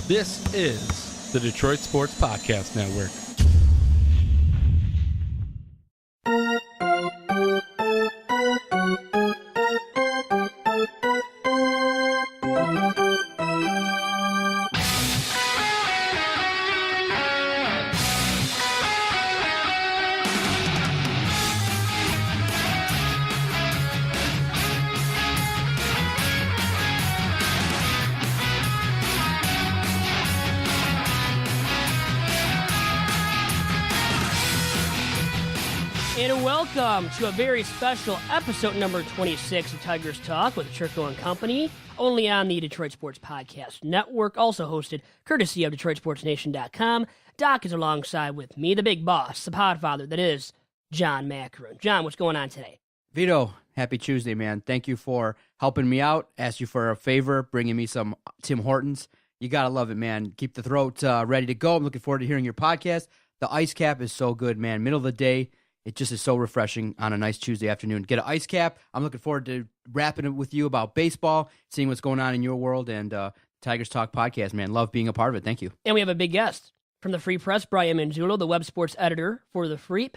This is the Detroit Sports Podcast Network. And welcome to a very special episode number 26 of Tigers Talk with Chirco and Company, only on the Detroit Sports Podcast Network, also hosted courtesy of DetroitSportsNation.com. Doc is alongside with me, the big boss, the podfather that is John Macaron. John, what's going on today? Vito, happy Tuesday, man. Thank you for helping me out. Asked you for a favor, bringing me some Tim Hortons. You got to love it, man. Keep the throat ready to go. I'm looking forward to hearing your podcast. The ice cap is so good, man. Middle of the day. It just is so refreshing on a nice Tuesday afternoon. Get an ice cap. I'm looking forward to wrapping it with you about baseball, seeing what's going on in your world, and Tigers Talk podcast, man. Love being a part of it. Thank you. And we have a big guest from the Free Press, Brian Manzullo, the web sports editor for the Freep.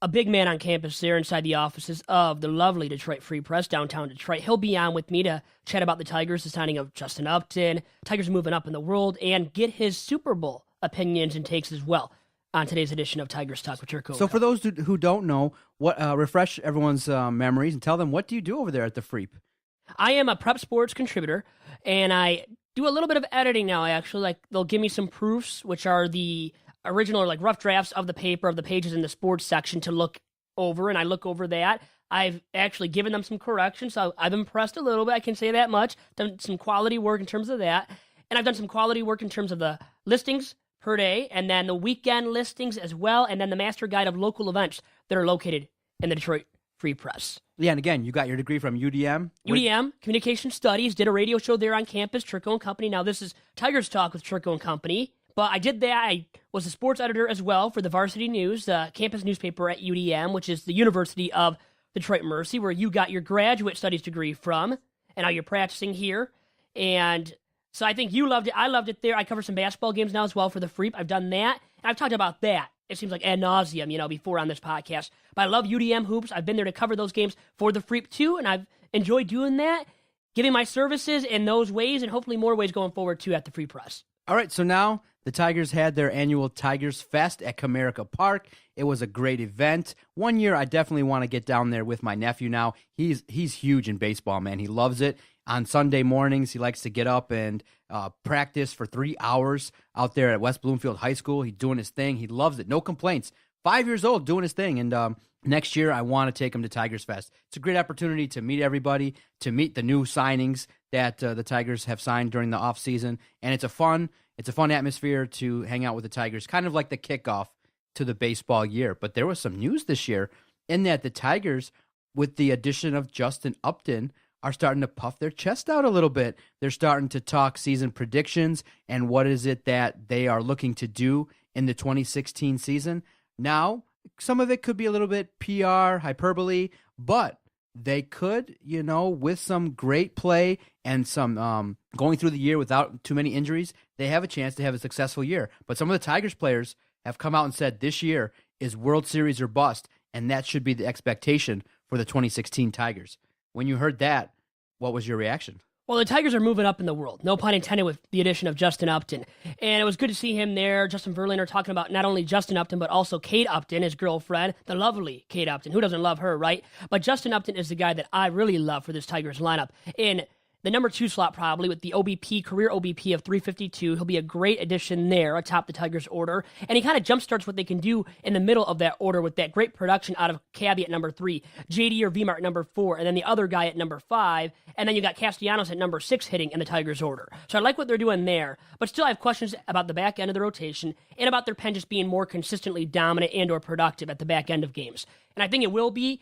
A big man on campus there inside the offices of the lovely Detroit Free Press, downtown Detroit. He'll be on with me to chat about the Tigers, the signing of Justin Upton, Tigers moving up in the world, and get his Super Bowl opinions and takes as well on today's edition of Tigers Talk with Chirco. So for those who don't know, what refresh everyone's memories and tell them, what do you do over there at the Freep? I am a prep sports contributor, and I do a little bit of editing now, actually. Like, they'll give me some proofs, which are the original or like rough drafts of the paper, of the pages in the sports section to look over, and I look over that. I've actually given them some corrections, so I've impressed a little bit, I can say that much. Done some quality work in terms of that, and I've done some quality work in terms of the listings per day, and then the weekend listings as well, and then the master guide of local events that are located in the Detroit Free Press. Yeah, and again, you got your degree from UDM? UDM, Communication Studies, did a radio show there on campus, Chirco and Company. Now this is Tigers Talk with Chirco and Company, but I did that. I was a sports editor as well for the Varsity News, the campus newspaper at UDM, which is the University of Detroit Mercy, where you got your graduate studies degree from, and now you're practicing here, and so I think you loved it. I loved it there. I cover some basketball games now as well for the Freep. I've done that. And I've talked about that. It seems like ad nauseum, before on this podcast. But I love UDM hoops. I've been there to cover those games for the Freep too, and I've enjoyed doing that, giving my services in those ways, and hopefully more ways going forward too at the Free Press. All right, so now the Tigers had their annual Tigers Fest at Comerica Park. It was a great event. One year, I definitely want to get down there with my nephew now. He's huge in baseball, man. He loves it. On Sunday mornings, he likes to get up and practice for 3 hours out there at West Bloomfield High School. He's doing his thing. He loves it. No complaints. 5 years old, doing his thing. And next year, I want to take him to Tigers Fest. It's a great opportunity to meet everybody, to meet the new signings that the Tigers have signed during the offseason. And it's a fun atmosphere to hang out with the Tigers, kind of like the kickoff to the baseball year. But there was some news this year in that the Tigers, with the addition of Justin Upton, are starting to puff their chest out a little bit. They're starting to talk season predictions and what is it that they are looking to do in the 2016 season. Now, some of it could be a little bit PR, hyperbole, but they could, with some great play and some going through the year without too many injuries, they have a chance to have a successful year. But some of the Tigers players have come out and said this year is World Series or bust, and that should be the expectation for the 2016 Tigers. When you heard that, what was your reaction? Well, the Tigers are moving up in the world, no pun intended, with the addition of Justin Upton. And it was good to see him there. Justin Verlander talking about not only Justin Upton, but also Kate Upton, his girlfriend, the lovely Kate Upton. Who doesn't love her, right? But Justin Upton is the guy that I really love for this Tigers lineup. In the number 2 slot, probably, with the career OBP of 352. He'll be a great addition there atop the Tigers order. And he kind of jumpstarts what they can do in the middle of that order with that great production out of Cabby at number 3, JD or Vmart at number 4, and then the other guy at number 5. And then you got Castellanos at number 6 hitting in the Tigers order. So I like what they're doing there. But still, I have questions about the back end of the rotation and about their pen just being more consistently dominant and or productive at the back end of games. And I think it will be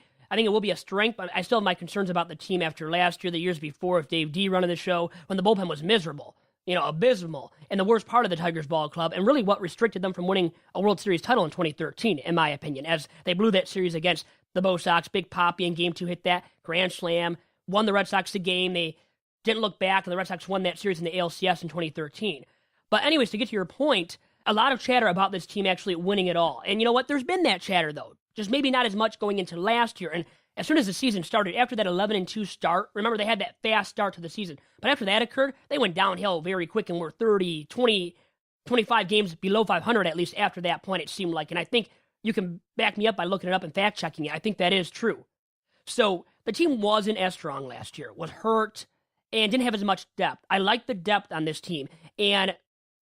a strength, but I still have my concerns about the team after last year, the years before, with Dave D running the show, when the bullpen was miserable, abysmal, and the worst part of the Tigers ball club, and really what restricted them from winning a World Series title in 2013, in my opinion, as they blew that series against the Bo Sox. Big Poppy in Game 2 hit that grand slam, won the Red Sox the game. They didn't look back, and the Red Sox won that series in the ALCS in 2013. But anyways, to get to your point, a lot of chatter about this team actually winning it all. And you know what? There's been that chatter, though. Just maybe not as much going into last year. And as soon as the season started, after that 11-2 start, remember they had that fast start to the season. But after that occurred, they went downhill very quick and were 30, 20, 25 games below 500 at least after that point, it seemed like. And I think you can back me up by looking it up and fact-checking it. I think that is true. So the team wasn't as strong last year, was hurt, and didn't have as much depth. I like the depth on this team. And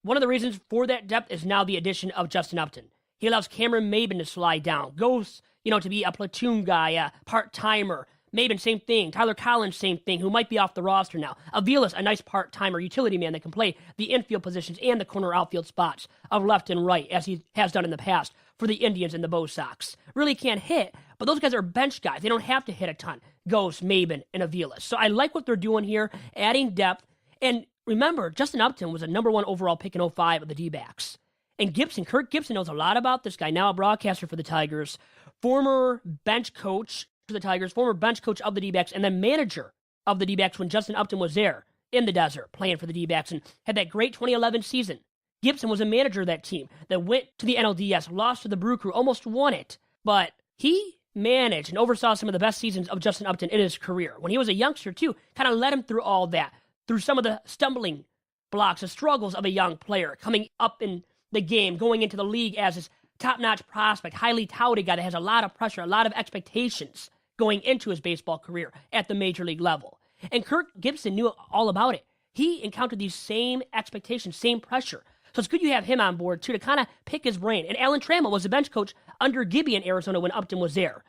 one of the reasons for that depth is now the addition of Justin Upton. He allows Cameron Maben to slide down. Goes, to be a platoon guy, a part-timer. Maben, same thing. Tyler Collins, same thing, who might be off the roster now. Avila's a nice part-timer utility man that can play the infield positions and the corner outfield spots of left and right, as he has done in the past for the Indians and the Bo Sox. Really can't hit, but those guys are bench guys. They don't have to hit a ton. Ghost, Maben, and Avila. So I like what they're doing here, adding depth. And remember, Justin Upton was a number 1 overall pick in 05 of the D-backs. And Kirk Gibson knows a lot about this guy, now a broadcaster for the Tigers, former bench coach for the Tigers, former bench coach of the D-backs, and then manager of the D-backs when Justin Upton was there in the desert playing for the D-backs and had that great 2011 season. Gibson was a manager of that team that went to the NLDS, lost to the Brew Crew, almost won it. But he managed and oversaw some of the best seasons of Justin Upton in his career. When he was a youngster, too, kind of led him through all that, through some of the stumbling blocks, the struggles of a young player coming up in the game, going into the league as this top-notch prospect, highly touted guy that has a lot of pressure, a lot of expectations going into his baseball career at the major league level. And Kirk Gibson knew all about it. He encountered these same expectations, same pressure. So it's good you have him on board, too, to kind of pick his brain. And Alan Trammell was the bench coach under Gibby in Arizona when Upton was there.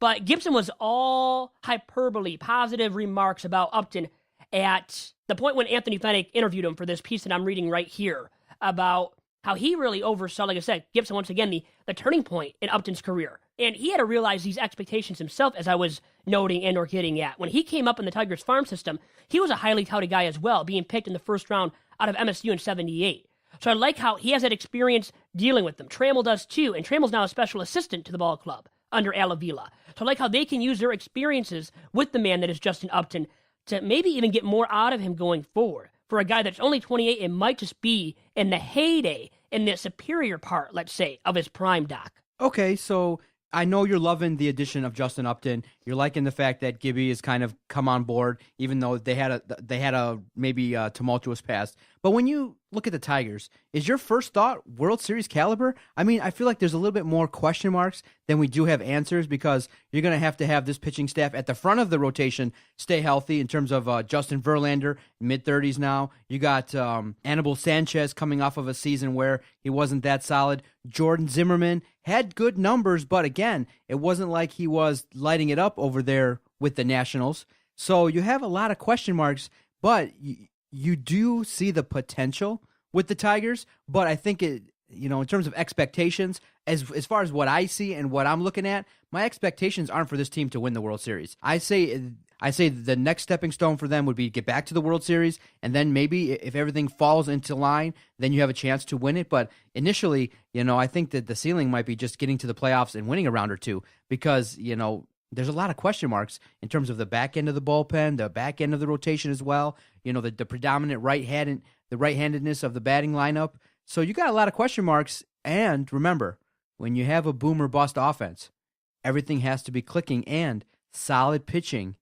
But Gibson was all hyperbole, positive remarks about Upton at the point when Anthony Fennick interviewed him for this piece that I'm reading right here about how he really oversaw, like I said, Gibson, once again, the turning point in Upton's career. And he had to realize these expectations himself, as I was noting and or getting at. When he came up in the Tigers farm system, he was a highly touted guy as well, being picked in the first round out of MSU in 78. So I like how he has that experience dealing with them. Trammell does too, and Trammell's now a special assistant to the ball club under Al Avila. So I like how they can use their experiences with the man that is Justin Upton to maybe even get more out of him going forward. For a guy that's only 28, it might just be in the heyday, in the superior part, let's say, of his prime, Doc. Okay, so I know you're loving the addition of Justin Upton. You're liking the fact that Gibby has kind of come on board, even though they had a maybe a tumultuous past. But when you look at the Tigers, is your first thought World Series caliber? I mean, I feel like there's a little bit more question marks than we do have answers, because you're going to have this pitching staff at the front of the rotation stay healthy in terms of Justin Verlander, mid-30s now. You got Anibal Sanchez coming off of a season where he wasn't that solid. Jordan Zimmerman had good numbers, but again, it wasn't like he was lighting it up over there with the Nationals. So you have a lot of question marks, but you do see the potential with the Tigers. But I think in terms of expectations, as far as what I see and what I'm looking at, my expectations aren't for this team to win the World Series. I say the next stepping stone for them would be to get back to the World Series, and then maybe if everything falls into line, then you have a chance to win it. But initially, I think that the ceiling might be just getting to the playoffs and winning a round or two, because, there's a lot of question marks in terms of the back end of the bullpen, the back end of the rotation as well, the predominant right-handedness of the batting lineup. So you got a lot of question marks, and remember, when you have a boom or bust offense, everything has to be clicking, and solid pitching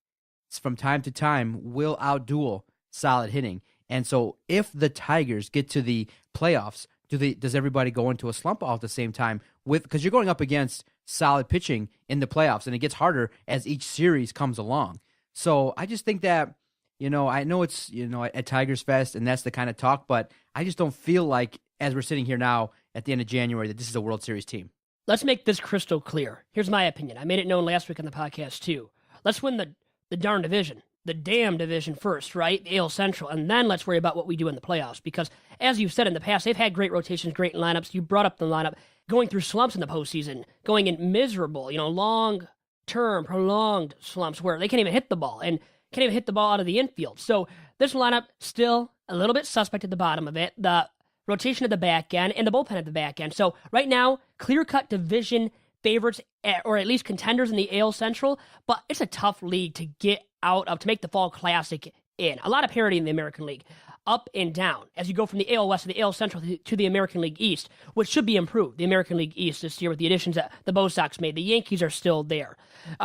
from time to time will outduel solid hitting. And so if the Tigers get to the playoffs, does everybody go into a slump all at the same time? Because you're going up against solid pitching in the playoffs, and it gets harder as each series comes along. So I just think that, I know it's, at Tigers Fest, and that's the kind of talk, but I just don't feel like, as we're sitting here now at the end of January, that this is a World Series team. Let's make this crystal clear. Here's my opinion. I made it known last week on the podcast, too. Let's win the darn division, the damn division first, right? The AL Central, and then let's worry about what we do in the playoffs, because as you've said in the past, they've had great rotations, great lineups. You brought up the lineup, going through slumps in the postseason, going in miserable, long-term, prolonged slumps where they can't even hit the ball and can't even hit the ball out of the infield. So this lineup still a little bit suspect at the bottom of it, the rotation at the back end and the bullpen at the back end. So right now, clear-cut division favorites, or at least contenders in the AL Central, but it's a tough league to get out of, to make the Fall Classic in. A lot of parity in the American League. up and down as you go from the AL West to the AL Central to the American League East, which should be improved. The American League East this year with the additions that the Bo Sox made. The Yankees are still there.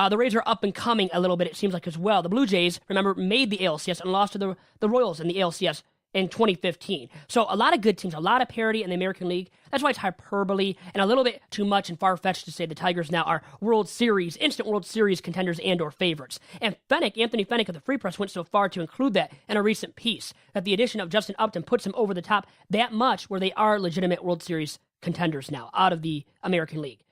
The Rays are up and coming a little bit, it seems like, as well. The Blue Jays, remember, made the ALCS and lost to the Royals in the ALCS in 2015. So a lot of good teams, a lot of parity in the American League. That's why it's hyperbole and a little bit too much and far-fetched to say the Tigers now are instant World Series contenders and or favorites. And Anthony Fennick of the Free Press went so far to include that in a recent piece, that the addition of Justin Upton puts them over the top that much where they are legitimate World Series contenders now out of the American League.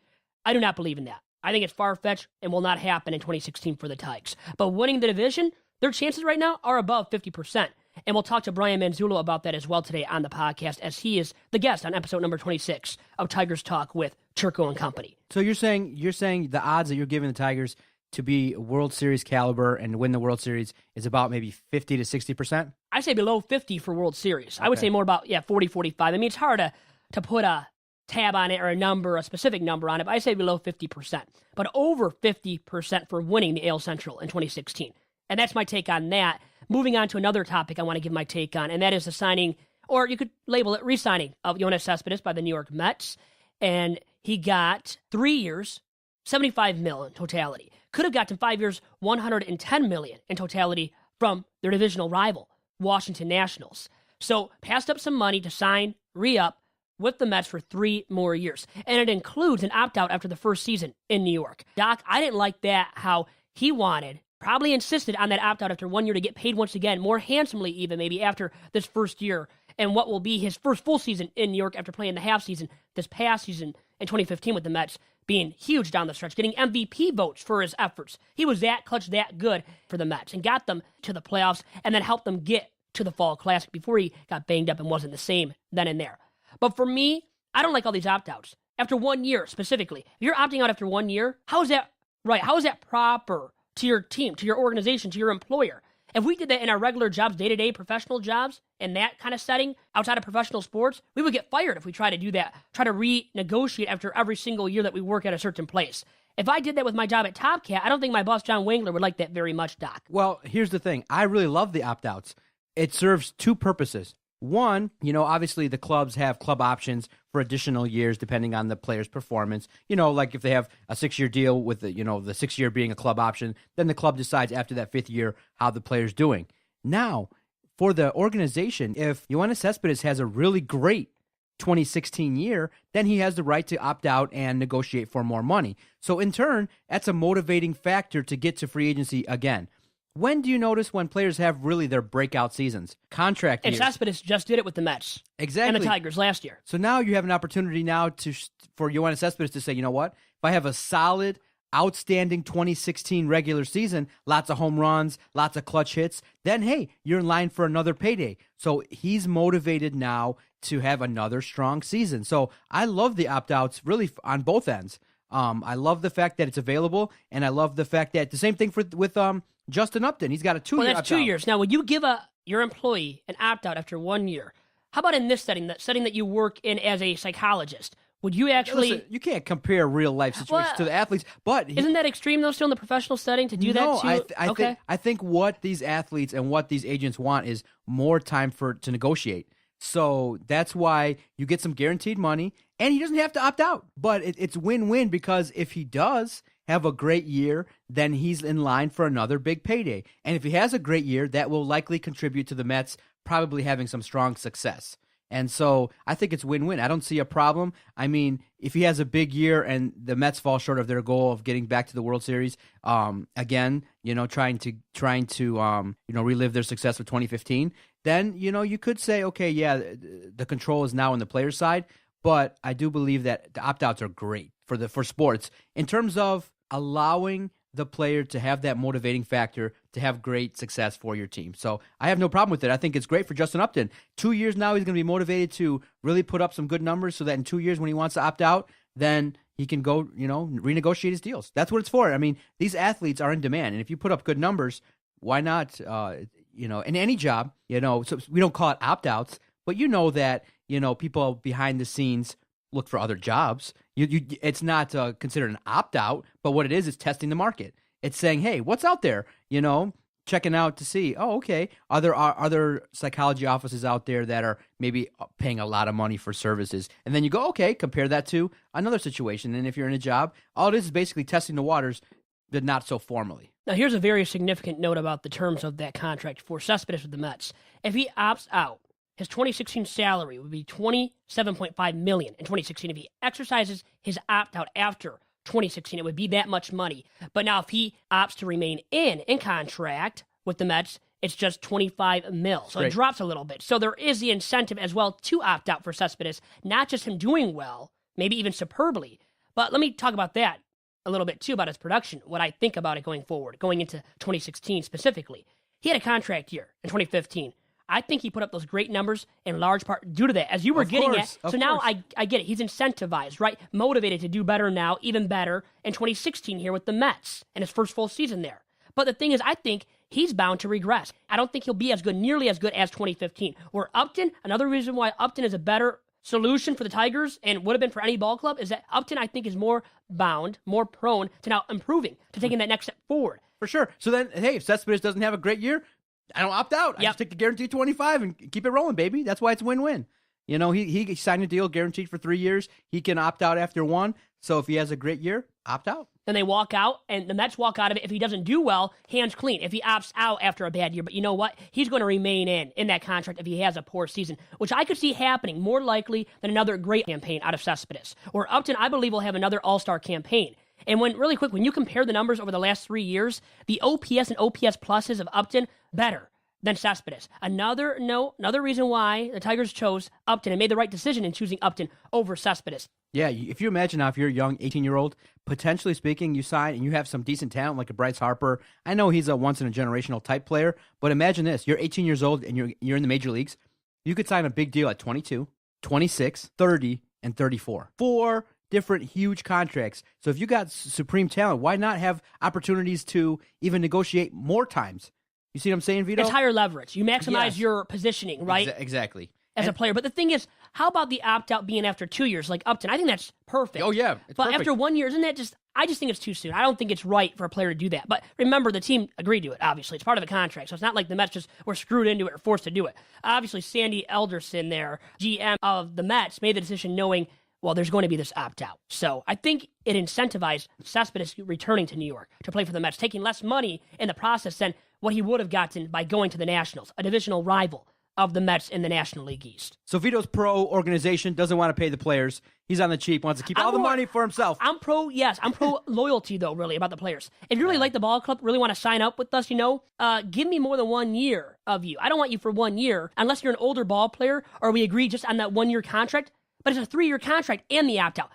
I do not believe in that. I think it's far-fetched and will not happen in 2016 for the Tigers. But winning the division, their chances right now are above 50%. And we'll talk to Brian Manzullo about that as well today on the podcast, as he is the guest on episode number 26 of Tigers Talk with Chirco and Company. So you're saying the odds that you're giving the Tigers to be World Series caliber and win the World Series is about maybe 50 to 60%? I say below 50 for World Series. I would say more about 40, 45. I mean, it's hard to put a tab on it or a specific number on it, but I say below 50%. But over 50% for winning the AL Central in 2016. And that's my take on that. Moving on to another topic I want to give my take on, and that is the signing, or you could label it re-signing, of Yoenis Cespedes by the New York Mets. And he got 3 years, $75 million in totality. Could have gotten 5 years, $110 million in totality from their divisional rival, Washington Nationals. So passed up some money to sign, re-up with the Mets for 3 more years. And it includes an opt-out after the first season in New York. Doc, I didn't like that, how he probably insisted on that opt-out after 1 year to get paid once again, more handsomely even maybe after this first year, and what will be his first full season in New York after playing the half season this past season in 2015 with the Mets, being huge down the stretch, getting MVP votes for his efforts. He was that clutch, that good for the Mets, and got them to the playoffs, and then helped them get to the Fall Classic before he got banged up and wasn't the same then and there. But for me, I don't like all these opt-outs. After 1 year, specifically, if you're opting out after 1 year, how is that right? How is that proper to your team, to your organization, to your employer? If we did that in our regular jobs, day-to-day professional jobs, in that kind of setting, outside of professional sports, we would get fired if we try to do that, try to renegotiate after every single year that we work at a certain place. If I did that with my job at Top Cat, I don't think my boss, John Wangler, would like that very much, Doc. Well, here's the thing. I really love the opt-outs. It serves two purposes. One, obviously the clubs have club options for additional years depending on the player's performance. Like if they have a 6-year deal with the 6th year being a club option, then the club decides after that 5th year how the player's doing. Now, for the organization, if Yoenis Cespedes has a really great 2016 year, then he has the right to opt out and negotiate for more money. So in turn, that's a motivating factor to get to free agency again. When do you notice when players have really their breakout seasons? Contract years. And Cespedes just did it with the Mets. Exactly. And the Tigers last year. So now you have an opportunity now for Yoenis Cespedes to say, you know what? If I have a solid, outstanding 2016 regular season, lots of home runs, lots of clutch hits, then, hey, you're in line for another payday. So he's motivated now to have another strong season. So I love the opt-outs really on both ends. I love the fact that it's available, and I love the fact that the same thing with Justin Upton. He's got a 2-year opt-out. Well, that's 2 years. Now, when you give your employee an opt-out after 1 year, how about in this setting, that setting that you work in as a psychologist? Would you actually... Listen, you can't compare real-life situations to the athletes, but... Isn't that extreme, though, still in the professional setting to do that too? I think what these athletes and what these agents want is more time to negotiate. So that's why you get some guaranteed money, and he doesn't have to opt out. But it's win-win, because if he does have a great year, then he's in line for another big payday. And if he has a great year, that will likely contribute to the Mets probably having some strong success. And so I think it's win-win. I don't see a problem. I mean, if he has a big year and the Mets fall short of their goal of getting back to the World Series, again, trying to relive their success with 2015, then, you could say, okay, yeah, the control is now on the player's side. But I do believe that the opt-outs are great for sports in terms of allowing the player to have that motivating factor to have great success for your team. So I have no problem with it. I think it's great for Justin Upton. 2 years now, he's going to be motivated to really put up some good numbers so that in 2 years when he wants to opt out, then he can go, renegotiate his deals. That's what it's for. I mean, these athletes are in demand. And if you put up good numbers, why not, in any job, so we don't call it opt-outs, but that, people behind the scenes look for other jobs. It's not considered an opt-out, but what it is testing the market. It's saying, hey, what's out there? checking out to see, okay, are there psychology offices out there that are maybe paying a lot of money for services? And then you go, okay, compare that to another situation. And if you're in a job, all it is basically testing the waters, but not so formally. Now, here's a very significant note about the terms of that contract for Cespedes with the Mets. If he opts out, his 2016 salary would be $27.5 million in 2016. If he exercises his opt-out after 2016, it would be that much money. But now if he opts to remain in contract with the Mets, it's just $25 million. So It drops a little bit. So there is the incentive as well to opt out for Cespedes, not just him doing well, maybe even superbly. But let me talk about that a little bit too, about his production, what I think about it going forward, going into 2016 specifically. He had a contract year in 2015. I think he put up those great numbers in large part due to that, as you were getting at. So now I get it. He's incentivized, right? Motivated to do better now, even better in 2016 here with the Mets and his first full season there. But the thing is, I think he's bound to regress. I don't think he'll be nearly as good as 2015. Where Upton, another reason why Upton is a better solution for the Tigers and would have been for any ball club is that Upton, I think, is more bound, more prone to now improving, to taking that next step forward. For sure. So then, hey, if Cespedes doesn't have a great year, I don't opt out. I just take the guaranteed 25 and keep it rolling, baby. That's why it's win-win. You know, he signed a deal guaranteed for 3 years. He can opt out after one. So if he has a great year, opt out. Then they walk out, and the Mets walk out of it. If he doesn't do well, hands clean. If he opts out after a bad year, but you know what? He's going to remain in that contract if he has a poor season, which I could see happening more likely than another great campaign out of Cespedes. Or Upton, I believe, will have another all-star campaign. And when you compare the numbers over the last 3 years, the OPS and OPS pluses of Upton, better than Cespedes. Another reason why the Tigers chose Upton and made the right decision in choosing Upton over Cespedes. Yeah, if you imagine now, if you're a young 18-year-old, potentially speaking, you sign and you have some decent talent like a Bryce Harper. I know he's a once-in-a-generational type player, but imagine this. You're 18 years old and you're in the major leagues. You could sign a big deal at 22, 26, 30, and 34. 4 different huge contracts. So if you got supreme talent, why not have opportunities to even negotiate more times? You see what I'm saying, Vito? It's higher leverage. You maximize your positioning, right? Exactly. As a player. But the thing is, how about the opt-out being after 2 years like Upton? I think that's perfect. Oh, yeah. But perfect. After 1 year, isn't that I just think it's too soon. I don't think it's right for a player to do that. But remember, the team agreed to it, obviously. It's part of a contract. So it's not like the Mets just were screwed into it or forced to do it. Obviously, Sandy Alderson there, GM of the Mets, made the decision knowing, well, there's going to be this opt-out. So I think it incentivized Cespedes returning to New York to play for the Mets, taking less money in the process than what he would have gotten by going to the Nationals, a divisional rival of the Mets in the National League East. So Vito's pro organization, doesn't want to pay the players. He's on the cheap, wants to keep all the money for himself. I'm pro loyalty, though, really, about the players. If you really like the ball club, really want to sign up with us, give me more than 1 year of you. I don't want you for 1 year, unless you're an older ball player, or we agree just on that 1 year contract, but it's a 3-year contract and the opt-out.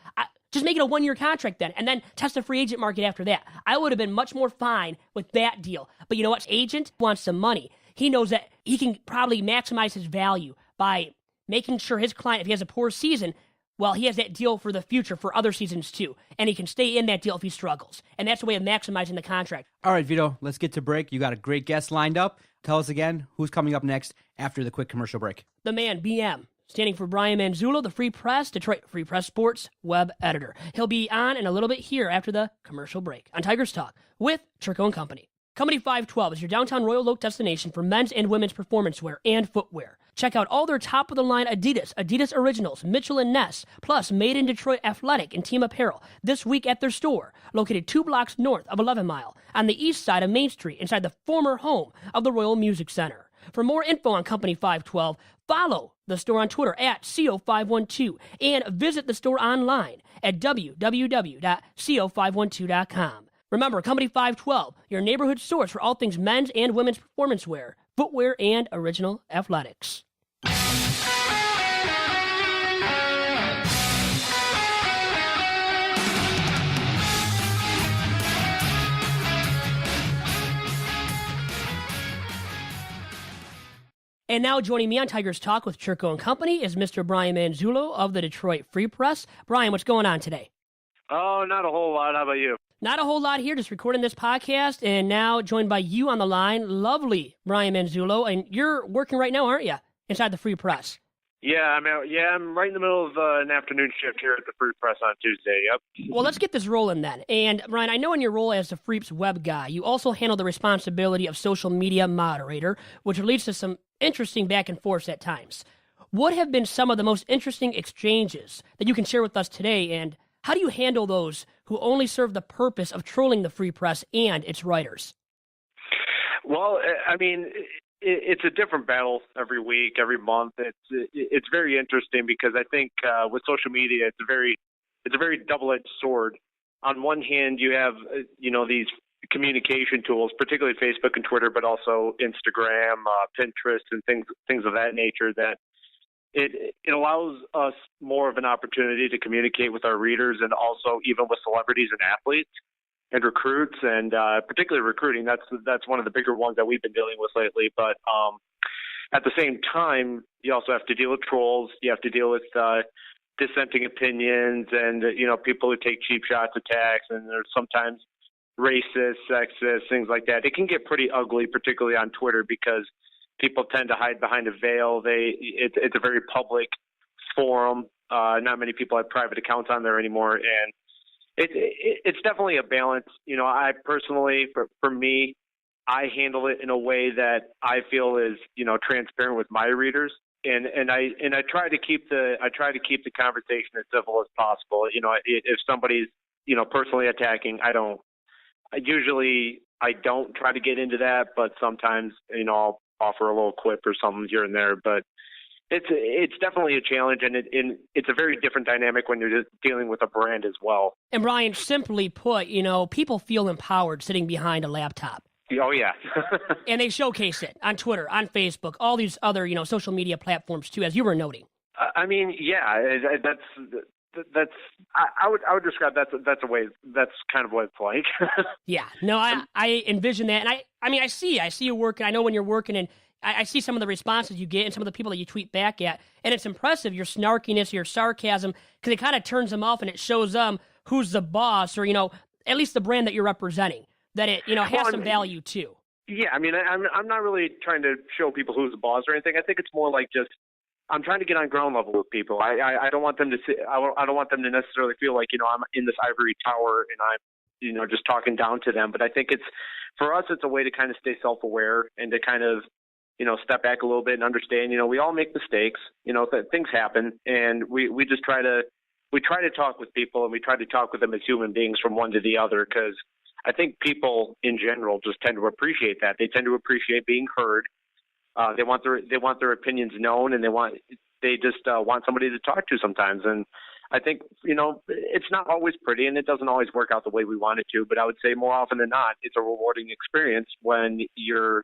Just make it a 1 year contract then, and then test the free agent market after that. I would have been much more fine with that deal. But you know what? Agent wants some money. He knows that he can probably maximize his value by making sure his client, if he has a poor season, well, he has that deal for the future for other seasons too. And he can stay in that deal if he struggles. And that's a way of maximizing the contract. All right, Vito, let's get to break. You got a great guest lined up. Tell us again who's coming up next after the quick commercial break. The man, BM. Standing for Brian Manzullo, the Free Press, Detroit Free Press Sports web editor. He'll be on in a little bit here after the commercial break on Tigers Talk with Chirco and Company. Company 512 is your downtown Royal Oak destination for men's and women's performance wear and footwear. Check out all their top-of-the-line Adidas Originals, Mitchell & Ness, plus Made in Detroit athletic and team apparel this week at their store, located 2 blocks north of 11 Mile on the east side of Main Street inside the former home of the Royal Music Center. For more info on Company 512, follow the store on Twitter at CO512 and visit the store online at www.co512.com. Remember, Company 512, your neighborhood source for all things men's and women's performance wear, footwear, and original athletics. And now joining me on Tigers Talk with Chirco and Company is Mr. Brian Manzullo of the Detroit Free Press. Brian, what's going on today? Oh, not a whole lot. How about you? Not a whole lot here, just recording this podcast, and now joined by you on the line, lovely Brian Manzullo, and you're working right now, aren't you, inside the Free Press? I'm right in the middle of an afternoon shift here at the Freep Press on Tuesday. Yep. Well, let's get this rolling then. And Ryan, I know in your role as the Freep's web guy, you also handle the responsibility of social media moderator, which leads to some interesting back and forths at times. What have been some of the most interesting exchanges that you can share with us today, and how do you handle those who only serve the purpose of trolling the Free Press and its writers? Well, I mean, it's a different battle every week, every month. It's very interesting because I think with social media, it's a very double-edged sword. On one hand, you have these communication tools, particularly Facebook and Twitter, but also Instagram, Pinterest, and things of that nature. That it allows us more of an opportunity to communicate with our readers and also even with celebrities and athletes and recruits, and particularly recruiting. That's one of the bigger ones that we've been dealing with lately. But at the same time, you also have to deal with trolls. You have to deal with dissenting opinions and people who take cheap shots, attacks, and there's sometimes racist, sexist, things like that. It can get pretty ugly, particularly on Twitter, because people tend to hide behind a veil. It's a very public forum. Not many people have private accounts on there anymore, and it's definitely a balance. I personally, for me, I handle it in a way that I feel is transparent with my readers, and I try to keep the conversation as civil as possible. If somebody's personally attacking, I don't try to get into that, but sometimes I'll offer a little quip or something here and there. But it's definitely a challenge, and it's a very different dynamic when you're just dealing with a brand as well. And Brian, simply put, people feel empowered sitting behind a laptop. Oh yeah. And they showcase it on Twitter, on Facebook, all these other social media platforms too, as you were noting. I mean, yeah, that's I would describe that's a way, that's kind of what it's like. Yeah, no, I envision that, and I see you working. I know when you're working, and I see some of the responses you get and some of the people that you tweet back at, and it's impressive, your snarkiness, your sarcasm, because it kind of turns them off and it shows them who's the boss, or at least the brand that you're representing, that it has some value too. Yeah, I mean, I'm not really trying to show people who's the boss or anything. I think it's more like just I'm trying to get on ground level with people. I don't want them to I don't want them to necessarily feel like I'm in this ivory tower and I'm just talking down to them. But I think for us it's a way to kind of stay self-aware and to kind of step back a little bit and understand, we all make mistakes, that things happen, and we just try to talk with people, and we try to talk with them as human beings from one to the other, because I think people in general just tend to appreciate that. They tend to appreciate being heard. They want their opinions known, and they just want somebody to talk to sometimes. And I think, it's not always pretty, and it doesn't always work out the way we want it to, but I would say more often than not, it's a rewarding experience when you're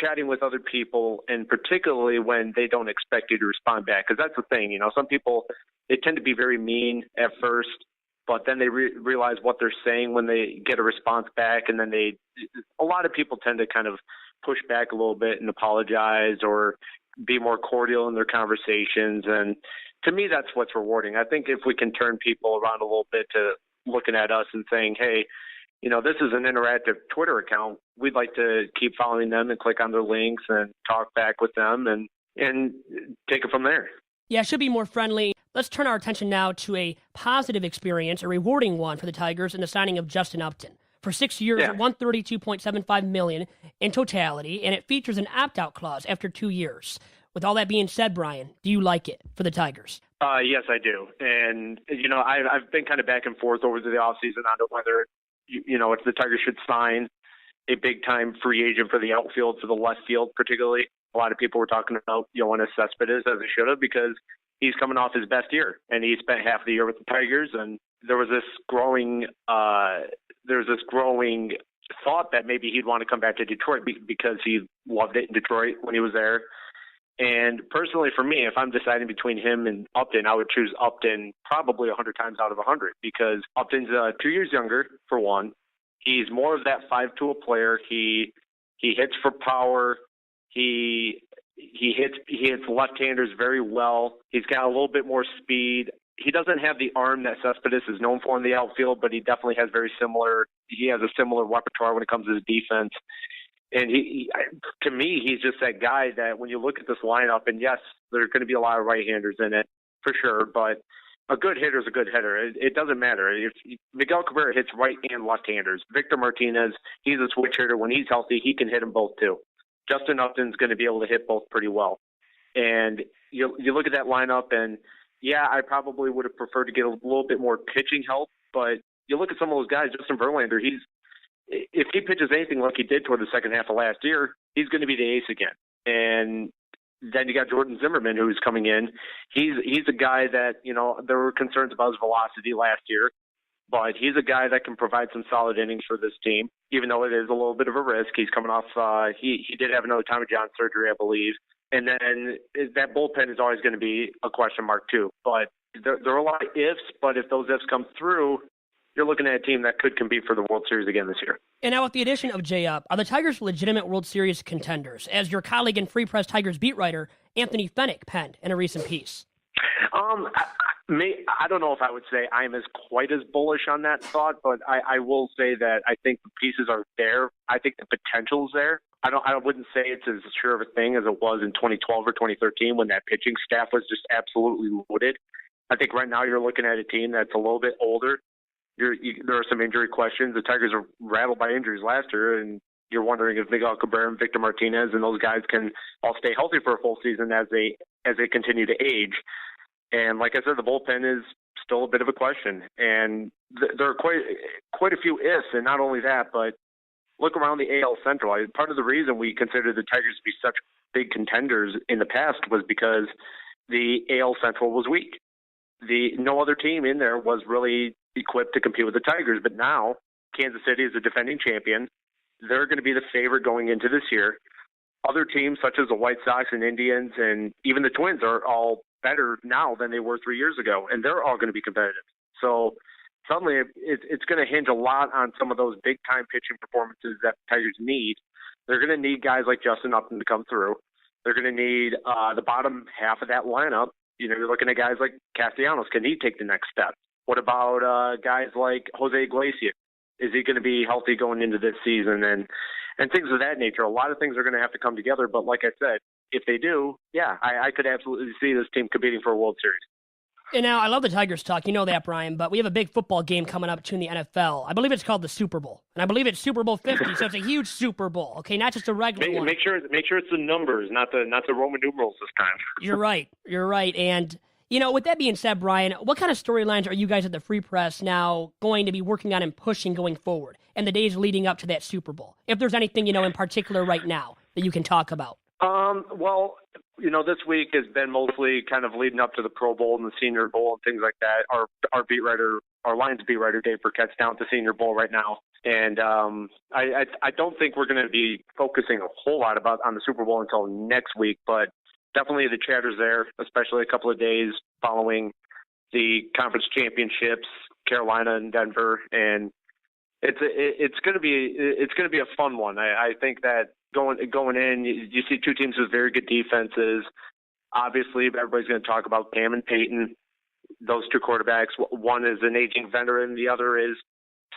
chatting with other people, and particularly when they don't expect you to respond back. Because that's the thing, some people, they tend to be very mean at first, but then they realize what they're saying when they get a response back, and then a lot of people tend to kind of push back a little bit and apologize or be more cordial in their conversations. And to me, that's what's rewarding. I think if we can turn people around a little bit to looking at us and saying, hey, this is an interactive Twitter account, we'd like to keep following them and click on their links and talk back with them and take it from there. Yeah, it should be more friendly. Let's turn our attention now to a positive experience, a rewarding one for the Tigers in the signing of Justin Upton. For 6 years, yeah. $132.75 million in totality, and it features an opt-out clause after 2 years. With all that being said, Brian, do you like it for the Tigers? Yes, I do. And, I've been kind of back and forth over the offseason on whether, if the Tigers should sign a big-time free agent for the outfield, for the left field particularly. A lot of people were talking about Yoenis Cespedes, as they should have, because he's coming off his best year, and he spent half the year with the Tigers, and there was this growing thought that maybe he'd want to come back to Detroit because he loved it in Detroit when he was there. And personally, for me, if I'm deciding between him and Upton, I would choose Upton probably 100 times out of 100, because Upton's 2 years younger, for one. He's more of that 5-tool player. He hits for power. He hits left-handers very well. He's got a little bit more speed. He doesn't have the arm that Cespedes is known for in the outfield, but he definitely has he has a similar repertoire when it comes to his defense. And to me, he's just that guy that when you look at this lineup, and yes, there's going to be a lot of right-handers in it for sure, but a good hitter is a good hitter. It doesn't matter. If Miguel Cabrera hits right and left-handers, Victor Martinez, he's a switch hitter. When he's healthy, he can hit them both too. Justin Upton's going to be able to hit both pretty well. And you look at that lineup, and yeah, I probably would have preferred to get a little bit more pitching help, but you look at some of those guys, Justin Verlander, if he pitches anything like he did toward the second half of last year, he's going to be the ace again. And then you got Jordan Zimmerman, who's coming in. He's a guy that, there were concerns about his velocity last year, but he's a guy that can provide some solid innings for this team, even though it is a little bit of a risk. He's coming off, he did have another Tommy John surgery, I believe. And then that bullpen is always going to be a question mark too. But there are a lot of ifs, but if those ifs come through, you're looking at a team that could compete for the World Series again this year. And now with the addition of Jay Up, are the Tigers legitimate World Series contenders, as your colleague and Free Press Tigers beat writer Anthony Fennick penned in a recent piece? I don't know if I would say I'm quite as bullish on that thought, but I will say that I think the pieces are there. I think the potential's there. I wouldn't say it's as sure of a thing as it was in 2012 or 2013 when that pitching staff was just absolutely loaded. I think right now you're looking at a team that's a little bit older. There are some injury questions. The Tigers are rattled by injuries last year, and you're wondering if Miguel Cabrera and Victor Martinez and those guys can all stay healthy for a full season as they continue to age. And like I said, the bullpen is still a bit of a question. And there are quite a few ifs, and not only that, but look around the AL Central. Part of the reason we considered the Tigers to be such big contenders in the past was because the AL Central was weak. No other team in there was really equipped to compete with the Tigers, but now Kansas City is the defending champion. They're going to be the favorite going into this year. Other teams such as the White Sox and Indians and even the Twins are all better now than they were 3 years ago, and they're all going to be competitive. So suddenly it's going to hinge a lot on some of those big-time pitching performances that the Tigers need. They're going to need guys like Justin Upton to come through. They're going to need the bottom half of that lineup. You're looking at guys like Castellanos. Can he take the next step? What about guys like Jose Iglesias? Is he going to be healthy going into this season? And things of that nature. A lot of things are going to have to come together. But like I said, if they do, yeah, I could absolutely see this team competing for a World Series. And now, I love the Tigers talk. You know that, Brian. But we have a big football game coming up between the NFL. I believe it's called the Super Bowl. And I believe it's Super Bowl 50, so it's a huge Super Bowl, okay? Not just a regular one. Make sure it's the numbers, not the Roman numerals this time. You're right. And with that being said, Brian, what kind of storylines are you guys at the Free Press now going to be working on and pushing going forward and the days leading up to that Super Bowl? If there's anything, in particular right now that you can talk about. Well, this week has been mostly kind of leading up to the Pro Bowl and the Senior Bowl and things like that. Our Lions beat writer, Dave Burkett's down at the Senior Bowl right now. And I don't think we're going to be focusing a whole lot on the Super Bowl until next week, but definitely the chatter's there, especially a couple of days following the conference championships, Carolina and Denver, and it's going to be a fun one. I think that going in, you see two teams with very good defenses. Obviously, everybody's going to talk about Cam and Peyton, those two quarterbacks. One is an aging veteran, the other is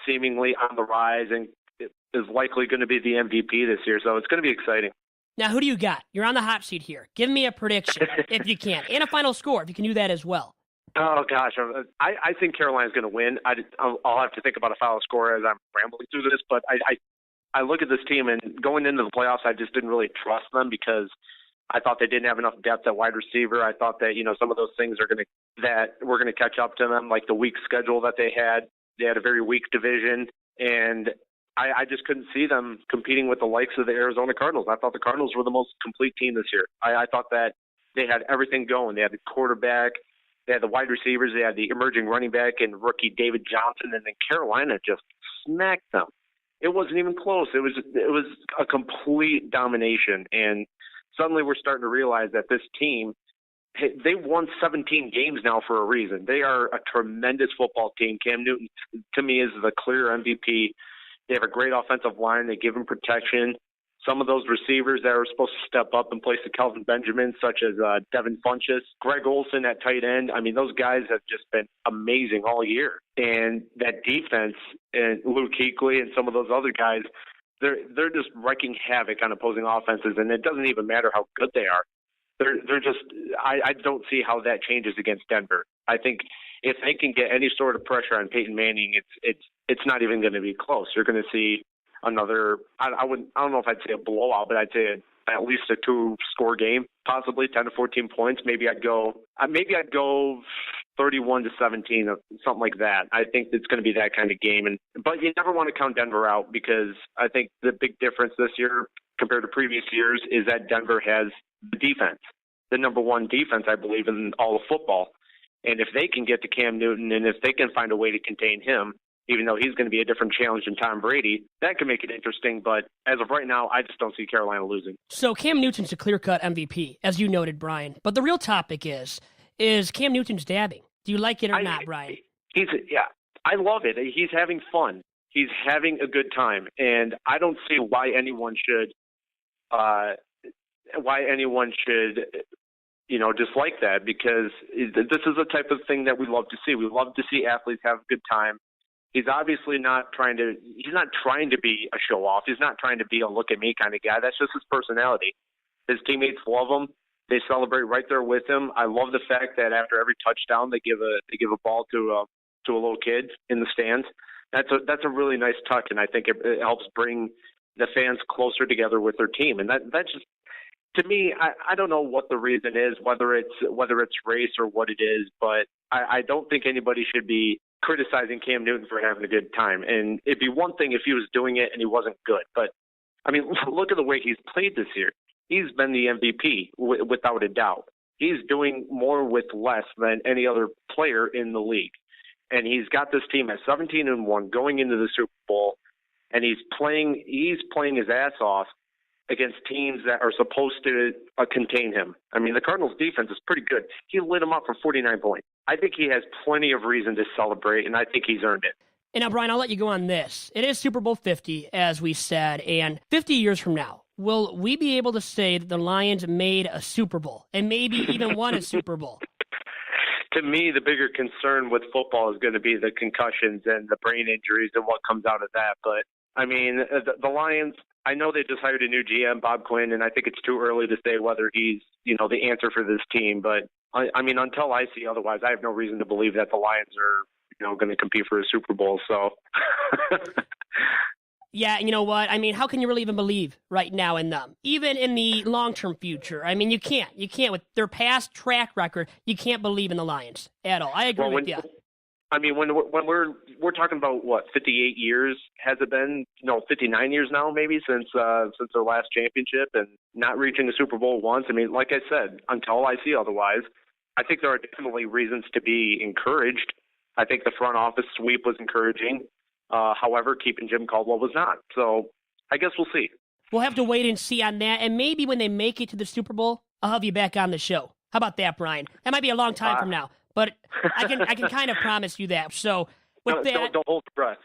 seemingly on the rise and is likely going to be the MVP this year. So it's going to be exciting. Now, who do you got? You're on the hot seat here. Give me a prediction, if you can, and a final score, if you can do that as well. Oh, gosh. I think Carolina's going to win. I'll have to think about a final score as I'm rambling through this, but I look at this team, and going into the playoffs, I just didn't really trust them because I thought they didn't have enough depth at wide receiver. I thought that, some of those things that were going to catch up to them, like the weak schedule that they had. They had a very weak division, and I just couldn't see them competing with the likes of the Arizona Cardinals. I thought the Cardinals were the most complete team this year. I thought that they had everything going. They had the quarterback, they had the wide receivers, they had the emerging running back and rookie David Johnson, and then Carolina just smacked them. It wasn't even close. It was a complete domination, and suddenly we're starting to realize that this team, they won 17 games now for a reason. They are a tremendous football team. Cam Newton, to me, is the clear MVP. They have a great offensive line. They give him protection. Some of those receivers that are supposed to step up in place of Kelvin Benjamin, such as Devin Funchess, Greg Olsen at tight end. I mean, those guys have just been amazing all year. And that defense, and Luke Kuechly and some of those other guys, they're just wreaking havoc on opposing offenses, and it doesn't even matter how good they are. They're just I don't see how that changes against Denver. I think if they can get any sort of pressure on Peyton Manning, it's not even going to be close. You're going to see another. I don't know if I'd say a blowout, but I'd say at least a 2-score game, possibly 10 to 14 points. Maybe I'd go 31-17, or something like that. I think it's going to be that kind of game. But you never want to count Denver out, because I think the big difference this year compared to previous years is that Denver has the defense, the number one defense, I believe, in all of football. And if they can get to Cam Newton, and if they can find a way to contain him, even though he's going to be a different challenge than Tom Brady, that could make it interesting. But as of right now, I just don't see Carolina losing. So Cam Newton's a clear-cut MVP, as you noted, Brian. But the real topic is Cam Newton's dabbing. Do you like it or not, Brian? I love it. He's having fun. He's having a good time. And I don't see why anyone should dislike that, because this is the type of thing that we love to see. We love to see athletes have a good time. He's obviously not trying to be a show off. He's not trying to be a look at me kind of guy. That's just his personality. His teammates love him. They celebrate right there with him. I love the fact that after every touchdown, they give a ball to a little kid in the stands. That's a really nice touch, and I think it helps bring the fans closer together with their team. And that's just, to me, I don't know what the reason is, whether it's race or what it is, but I don't think anybody should be criticizing Cam Newton for having a good time. And it'd be one thing if he was doing it and he wasn't good. But, I mean, look at the way he's played this year. He's been the MVP without a doubt. He's doing more with less than any other player in the league. And he's got this team at 17-1 going into the Super Bowl, and he's playing his ass off against teams that are supposed to contain him. I mean, the Cardinals' defense is pretty good. He lit him up for 49 points. I think he has plenty of reason to celebrate, and I think he's earned it. And now, Brian, I'll let you go on this. It is Super Bowl 50, as we said, and 50 years from now, will we be able to say that the Lions made a Super Bowl and maybe even won a Super Bowl? To me, the bigger concern with football is going to be the concussions and the brain injuries and what comes out of that. But, I mean, the Lions, I know they just hired a new GM, Bob Quinn, and I think it's too early to say whether he's, the answer for this team. But, I mean, until I see otherwise, I have no reason to believe that the Lions are, going to compete for a Super Bowl. So, yeah, you know what? I mean, how can you really even believe right now in them? Even in the long-term future. I mean, you can't. You can't. With their past track record, you can't believe in the Lions at all. I agree with you. I mean, when we're talking about, 58 years has it been? 59 years now, maybe, since their last championship, and not reaching the Super Bowl once. I mean, like I said, until I see otherwise, I think there are definitely reasons to be encouraged. I think the front office sweep was encouraging. However, keeping Jim Caldwell was not. So I guess we'll see. We'll have to wait and see on that. And maybe when they make it to the Super Bowl, I'll have you back on the show. How about that, Brian? That might be a long time from now, but I can kind of promise you that. So with that, don't hold your breath.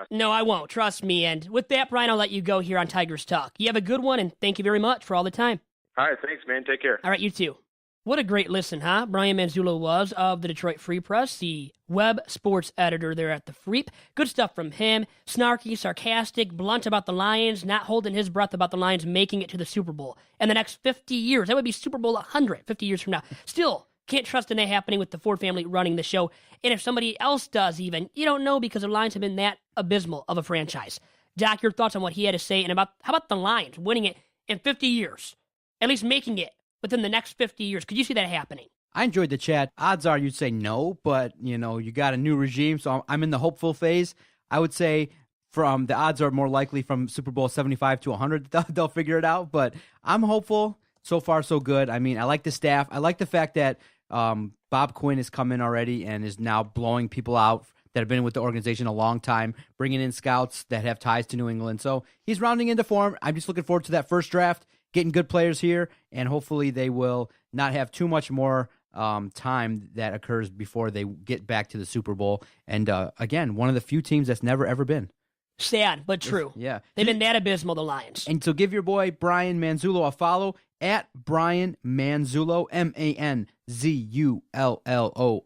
No, I won't. Trust me. And with that, Brian, I'll let you go here on Tigers Talk. You have a good one, and thank you very much for all the time. All right, thanks, man. Take care. All right, you too. What a great listen, huh? Brian Manzullo was of the Detroit Free Press, the web sports editor there at the Freep. Good stuff from him. Snarky, sarcastic, blunt about the Lions, not holding his breath about the Lions making it to the Super Bowl. In the next 50 years, that would be Super Bowl 100, 50 years from now. Still, can't trust in that happening with the Ford family running the show. And if somebody else does even, you don't know, because the Lions have been that abysmal of a franchise. Doc, your thoughts on what he had to say, and how about the Lions winning it in 50 years? At least making it within the next 50 years. Could you see that happening? I enjoyed the chat. Odds are you'd say no, but, you got a new regime, so I'm in the hopeful phase. I would say the odds are more likely from Super Bowl 75 to 100 they'll figure it out, but I'm hopeful. So far, so good. I mean, I like the staff. I like the fact that Bob Quinn has come in already and is now blowing people out that have been with the organization a long time, bringing in scouts that have ties to New England. So he's rounding into form. I'm just looking forward to that first draft, getting good players here, and hopefully they will not have too much more time that occurs before they get back to the Super Bowl. And again, one of the few teams that's never, ever been. Sad, but true. Yeah. They've been that abysmal, the Lions. And so give your boy Brian Manzullo a follow at Brian Manzullo, Manzullo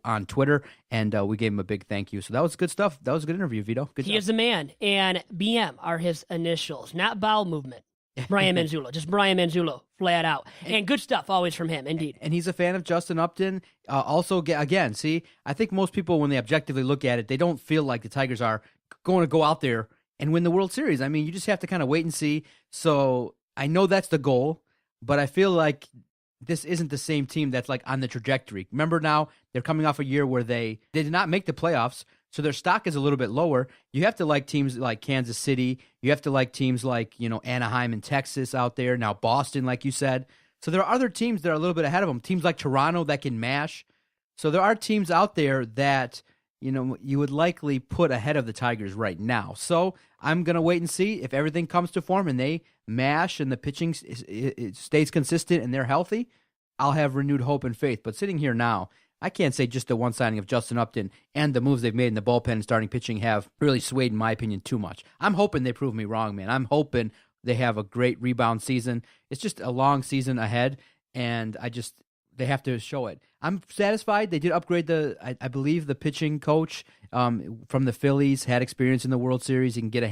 on Twitter, and we gave him a big thank you. So that was good stuff. That was a good interview, Vito. Good job. He is the man, and BM are his initials, not bowel movement. Brian Manzullo, just Brian Manzullo, flat out. And good stuff always from him, indeed. And he's a fan of Justin Upton. Also, again, see, I think most people, when they objectively look at it, they don't feel like the Tigers are going to go out there and win the World Series. I mean, you just have to kind of wait and see. So I know that's the goal, but I feel like this isn't the same team that's like on the trajectory. Remember now, they're coming off a year where they did not make the playoffs, so their stock is a little bit lower. You have to like teams like Kansas City. You have to like teams like, Anaheim and Texas out there. Now Boston, like you said. So there are other teams that are a little bit ahead of them. Teams like Toronto that can mash. So there are teams out there that, you would likely put ahead of the Tigers right now. So I'm going to wait and see if everything comes to form and they mash and the pitching it stays consistent and they're healthy. I'll have renewed hope and faith. But sitting here now, I can't say just the one signing of Justin Upton and the moves they've made in the bullpen and starting pitching have really swayed, in my opinion, too much. I'm hoping they prove me wrong, man. I'm hoping they have a great rebound season. It's just a long season ahead, and they have to show it. I'm satisfied. They did upgrade I believe the pitching coach from the Phillies had experience in the World Series. He can get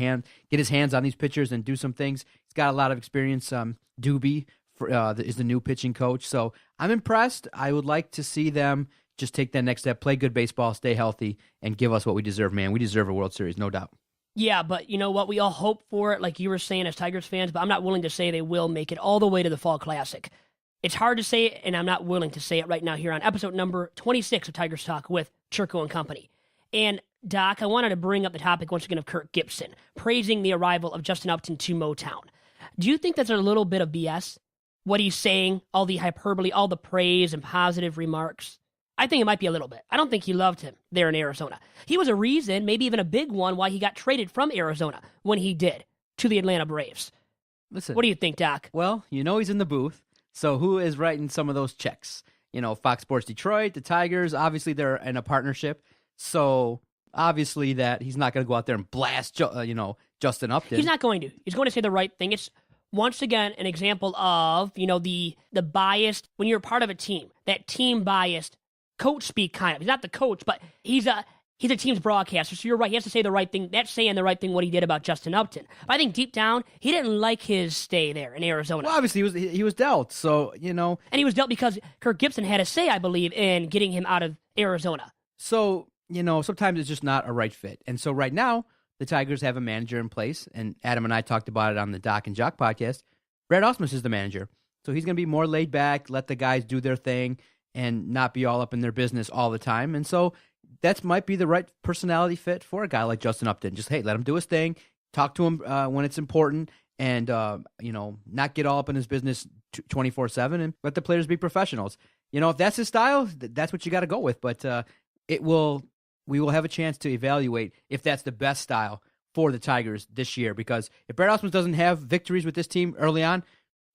his hands on these pitchers and do some things. He's got a lot of experience. Doobie is the new pitching coach. So I'm impressed. I would like to see them just take that next step, play good baseball, stay healthy, and give us what we deserve, man. We deserve a World Series, no doubt. Yeah, but you know what? We all hope for it, like you were saying, as Tigers fans, but I'm not willing to say they will make it all the way to the Fall Classic. It's hard to say it, and I'm not willing to say it right now here on episode number 26 of Tigers Talk with Chirco and company. And, Doc, I wanted to bring up the topic once again of Kirk Gibson, praising the arrival of Justin Upton to Motown. Do you think that's a little bit of BS? What he's saying, all the hyperbole, all the praise and positive remarks? I think it might be a little bit. I don't think he loved him there in Arizona. He was a reason, maybe even a big one, why he got traded from Arizona when he did to the Atlanta Braves. Listen, what do you think, Doc? Well, he's in the booth, so who is writing some of those checks? Fox Sports Detroit, the Tigers, obviously they're in a partnership, so obviously that he's not going to go out there and blast, Justin Upton. He's not going to. He's going to say the right thing. It's once again an example of, the biased, when you're part of a team, that team biased coach speak kind of. He's not the coach, but he's a team's broadcaster, so you're right. He has to say the right thing. That's saying the right thing what he did about Justin Upton. But I think deep down, he didn't like his stay there in Arizona. Well, obviously, he was dealt, so, And he was dealt because Kirk Gibson had a say, I believe, in getting him out of Arizona. So, sometimes it's just not a right fit. And so right now, the Tigers have a manager in place, and Adam and I talked about it on the Doc and Jock podcast. Brad Ausmus is the manager, so he's going to be more laid back, let the guys do their thing, and not be all up in their business all the time. And so that might be the right personality fit for a guy like Justin Upton. Just, hey, let him do his thing, talk to him when it's important, and, not get all up in his business 24/7, and let the players be professionals. If that's his style, that's what you got to go with. But we will have a chance to evaluate if that's the best style for the Tigers this year, because if Brad Ausmus doesn't have victories with this team early on,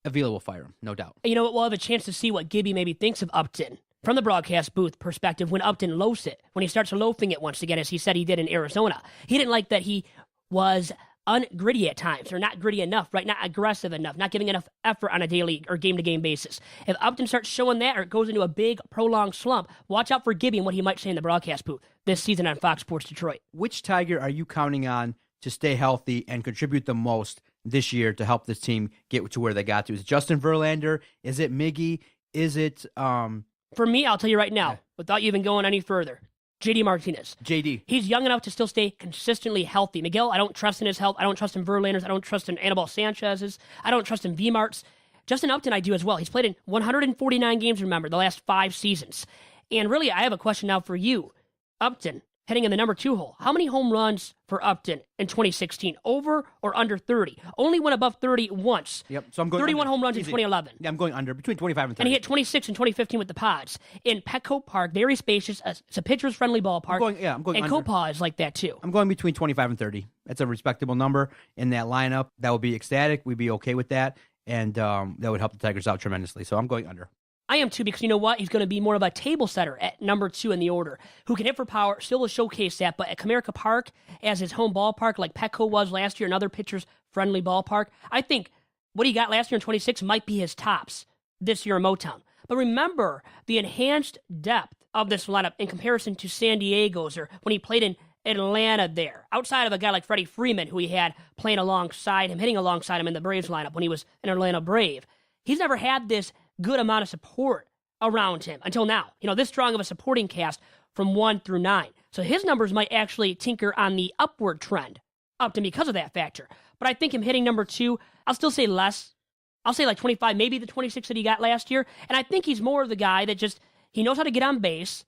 Avila will fire him, no doubt. You know what? We'll have a chance to see what Gibby maybe thinks of Upton from the broadcast booth perspective when Upton loafs it, when he starts loafing it once again, as he said he did in Arizona. He didn't like that he was ungritty at times, or not gritty enough, right? Not aggressive enough, not giving enough effort on a daily or game-to-game basis. If Upton starts showing that, or it goes into a big, prolonged slump, watch out for Gibby and what he might say in the broadcast booth this season on Fox Sports Detroit. Which Tiger are you counting on to stay healthy and contribute the most this year to help this team get to where they got to? Is it Justin Verlander? Is it Miggy? Is it... For me, I'll tell you right now, without even going any further, JD Martinez. JD. He's young enough to still stay consistently healthy. Miguel, I don't trust in his health. I don't trust in Verlander's. I don't trust in Anibal Sanchez's. I don't trust in V-Mart's. Justin Upton, I do as well. He's played in 149 games, remember, the last 5 seasons. And really, I have a question now for you. Upton, heading in the number 2 hole. How many home runs for Upton in 2016? Over or under 30? Only went above 30 once. Yep. So I'm going 31 under. home runs Easy. in 2011. Yeah, I'm going under, between 25 and 30. And he hit 26 in 2015 with the Pods. In Petco Park, very spacious. It's a pitcher's friendly ballpark. I'm going and under. Copaw is like that too. I'm going between 25 and 30. That's a respectable number in that lineup. That would be ecstatic. We'd be okay with that. And that would help the Tigers out tremendously. So I'm going under. I am too, because you know what? He's going to be more of a table setter at number 2 in the order, who can hit for power, still will showcase that, but at Comerica Park, as his home ballpark, like Petco was last year, another pitcher's friendly ballpark, I think what he got last year in 26 might be his tops this year in Motown. But remember the enhanced depth of this lineup in comparison to San Diego's or when he played in Atlanta there. Outside of a guy like Freddie Freeman, who he had playing alongside him, hitting alongside him in the Braves lineup when he was an Atlanta Brave. He's never had this good amount of support around him until now. This strong of a supporting cast from 1 through 9. So his numbers might actually tinker on the upward trend up to because of that factor. But I think him hitting number 2, I'll still say less. I'll say like 25, maybe the 26 that he got last year. And I think he's more of the guy that just, he knows how to get on base,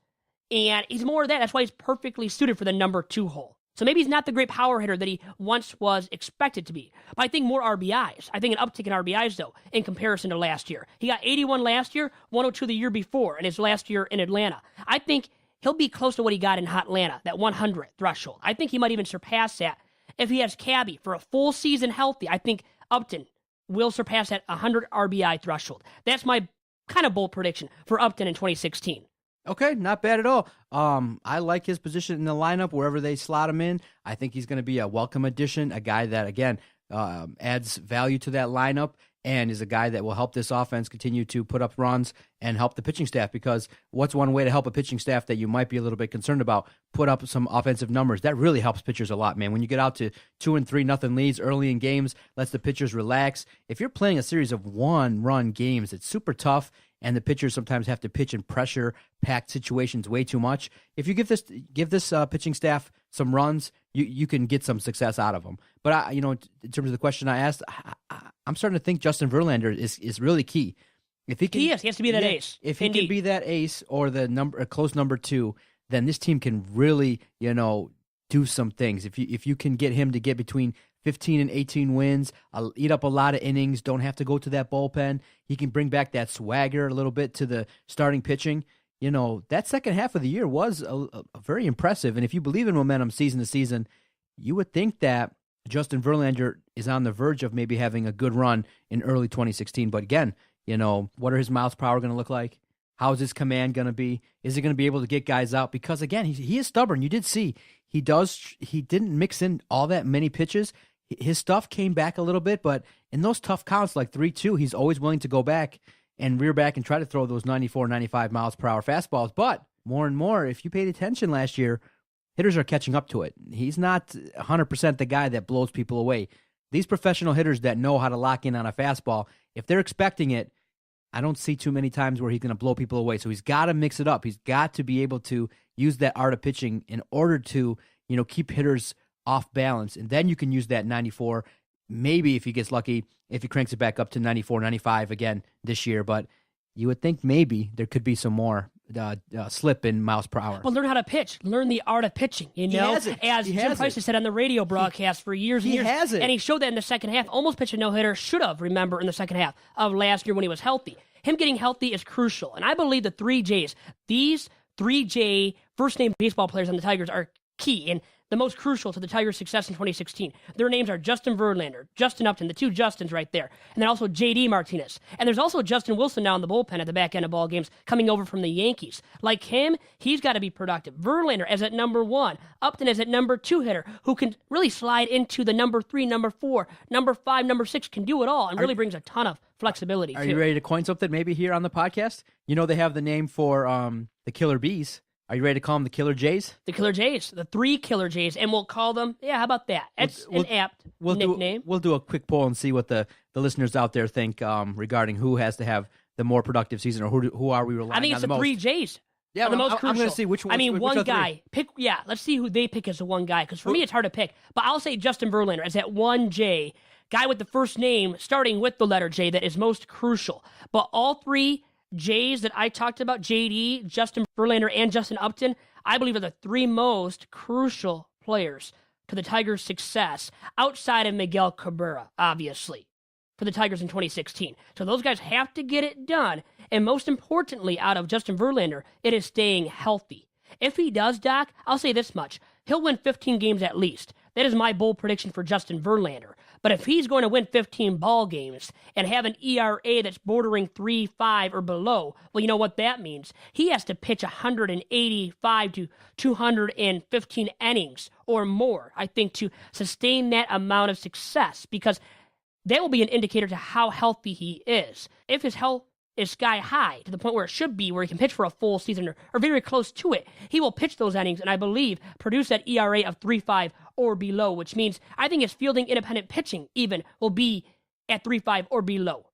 and he's more of that. That's why he's perfectly suited for the number 2 hole. So maybe he's not the great power hitter that he once was expected to be. But I think more RBIs. I think an uptick in RBIs, though, in comparison to last year. He got 81 last year, 102 the year before, and his last year in Atlanta. I think he'll be close to what he got in Atlanta, that 100 threshold. I think he might even surpass that if he has Cabby for a full season healthy. I think Upton will surpass that 100 RBI threshold. That's my kind of bold prediction for Upton in 2016. Okay, not bad at all. I like his position in the lineup wherever they slot him in. I think he's going to be a welcome addition, a guy that, again, adds value to that lineup and is a guy that will help this offense continue to put up runs and help the pitching staff, because what's one way to help a pitching staff that you might be a little bit concerned about? Put up some offensive numbers. That really helps pitchers a lot, man. When you get out to 2 and 3 nothing leads early in games, lets the pitchers relax. If you're playing a series of 1-run games, it's super tough, and the pitchers sometimes have to pitch in pressure-packed situations way too much. If you give this pitching staff some runs, you can get some success out of them. But in terms of the question I asked, I'm starting to think Justin Verlander is really key. If he can, he has to be that ace. If he can be that ace or a close number 2, then this team can really do some things. If you can get him to get between 15 and 18 wins, eat up a lot of innings, don't have to go to that bullpen. He can bring back that swagger a little bit to the starting pitching. That second half of the year was a very impressive. And if you believe in momentum season to season, you would think that Justin Verlander is on the verge of maybe having a good run in early 2016. But again, what are his miles per hour going to look like? How's his command going to be? Is he going to be able to get guys out? Because again, he is stubborn. You did see he didn't mix in all that many pitches. His stuff came back a little bit, but in those tough counts like 3-2, he's always willing to go back and rear back and try to throw those 94, 95 miles per hour fastballs. But more and more, if you paid attention last year, hitters are catching up to it. He's not 100% the guy that blows people away. These professional hitters that know how to lock in on a fastball, if they're expecting it, I don't see too many times where he's going to blow people away. So he's got to mix it up. He's got to be able to use that art of pitching in order to, keep hitters off balance. And then you can use that 94, maybe if he gets lucky, if he cranks it back up to 94, 95 again this year. But you would think maybe there could be some more slip in miles per hour. Well, learn how to pitch. Learn the art of pitching, He has it. As Jim Price has said on the radio broadcast for years and years. He has it. And he showed that in the second half. Almost pitched a no-hitter. Should have, remember, in the second half of last year when he was healthy. Him getting healthy is crucial. And I believe the 3 Js, these 3 J first-name baseball players on the Tigers are key and the most crucial to the Tigers' success in 2016. Their names are Justin Verlander, Justin Upton, the 2 Justins right there, and then also J.D. Martinez. And there's also Justin Wilson now in the bullpen at the back end of ball games coming over from the Yankees. Like him, he's got to be productive. Verlander as at number 1, Upton as at number 2 hitter who can really slide into the number 3, number 4, number 5, number 6, can do it all and really brings a ton of flexibility. Are you ready to coin something maybe here on the podcast? They have the name for the Killer Bees. Are you ready to call them the Killer Jays? The Killer Jays, the 3 Killer Jays, and we'll call them, how about that? It's an apt nickname. We'll do a quick poll and see what the listeners out there think regarding who has to have the more productive season, or who are we relying on the most? I think it's the 3 Jays. Yeah, the most crucial. I'm going to see which one. One guy. Let's see who they pick as the one guy, because for me it's hard to pick. But I'll say Justin Verlander as that 1 J, guy with the first name starting with the letter J that is most crucial. But all 3 Jays that I talked about, JD, Justin Verlander, and Justin Upton, I believe are the 3 most crucial players to the Tigers' success outside of Miguel Cabrera, obviously, for the Tigers in 2016. So those guys have to get it done. And most importantly, out of Justin Verlander, it is staying healthy. If he does, Doc, I'll say this much. He'll win 15 games at least. That is my bold prediction for Justin Verlander. But if he's going to win 15 ball games and have an ERA that's bordering 3.5 or below, well, you know what that means? He has to pitch 185 to 215 innings or more, I think, to sustain that amount of success, because that will be an indicator to how healthy he is. If his health is sky high to the point where it should be, where he can pitch for a full season or very close to it, he will pitch those innings and I believe produce that ERA of 3.5 or below, which means I think his fielding independent pitching even will be at 3.5 or below.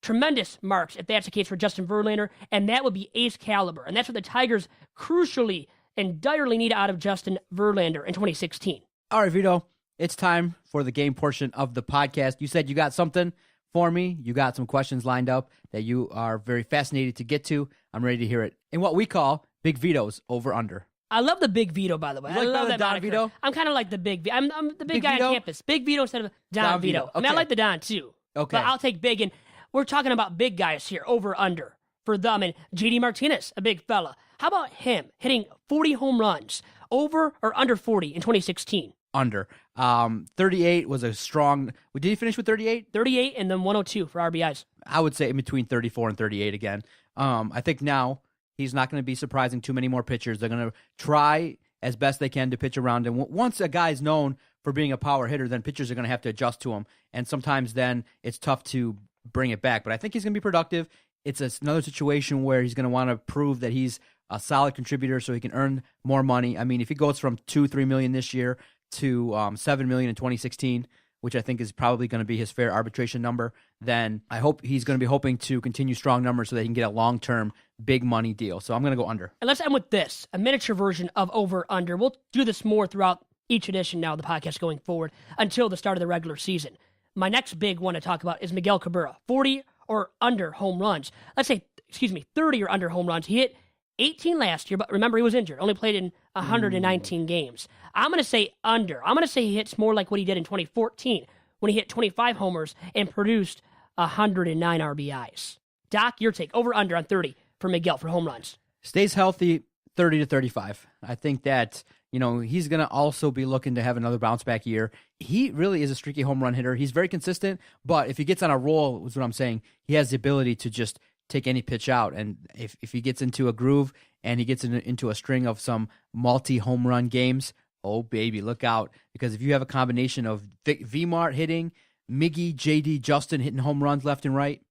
Tremendous marks if that's the case for Justin Verlander, and that would be ace caliber. And that's what the Tigers crucially and direly need out of Justin Verlander in 2016. All right, Vito, it's time for the game portion of the podcast. You said you got something for me. You got some questions lined up that you are very fascinated to get to. I'm ready to hear it. In what we call Big Vito's over-under. I love the Big Vito, by the way. You like I love the that Don moniker. Vito? I'm kind of like the Big Vito. I'm the big guy Vito? on campus. Big Vito instead of Don Vito. Vito. I mean, I Okay. like the Don, too. Okay. But I'll take big, and we're talking about big guys here, over-under for them. And JD Martinez, a big fella. How about him hitting 40 home runs, over or under 40 in 2016? Under. 38 was a strong... Did he finish with 38? 38 and then 102 for RBIs. I would say in between 34 and 38 again. I think now he's not going to be surprising too many more pitchers. They're going to try as best they can to pitch around him. Once a guy's known for being a power hitter, then pitchers are going to have to adjust to him. And sometimes then it's tough to bring it back. But I think he's going to be productive. It's another situation where he's going to want to prove that he's a solid contributor so he can earn more money. I mean, if he goes from $2-3 million this year to $7 million in 2016, which I think is probably going to be his fair arbitration number, then I hope he's going to be hoping to continue strong numbers so that he can get a long-term big money deal. So I'm going to go under. And let's end with this, a miniature version of over-under. We'll do this more throughout each edition now of the podcast going forward until the start of the regular season. My next big one to talk about is Miguel Cabrera, 40 or under home runs. Let's say, 30 or under home runs. He hit 18 last year, but remember he was injured, only played in 119 games. I'm going to say under. I'm going to say he hits more like what he did in 2014 when he hit 25 homers and produced 109 RBIs. Doc, your take, over under on 30 for Miguel for home runs. Stays healthy, 30 to 35. I think that, he's going to also be looking to have another bounce back year. He really is a streaky home run hitter. He's very consistent, but if he gets on a roll, is what I'm saying, he has the ability to just take any pitch out. And if he gets into a groove and he gets into a string of some multi-home run games, oh, baby, look out. Because if you have a combination of V-Mart hitting, Miggy, JD, Justin hitting home runs left and right,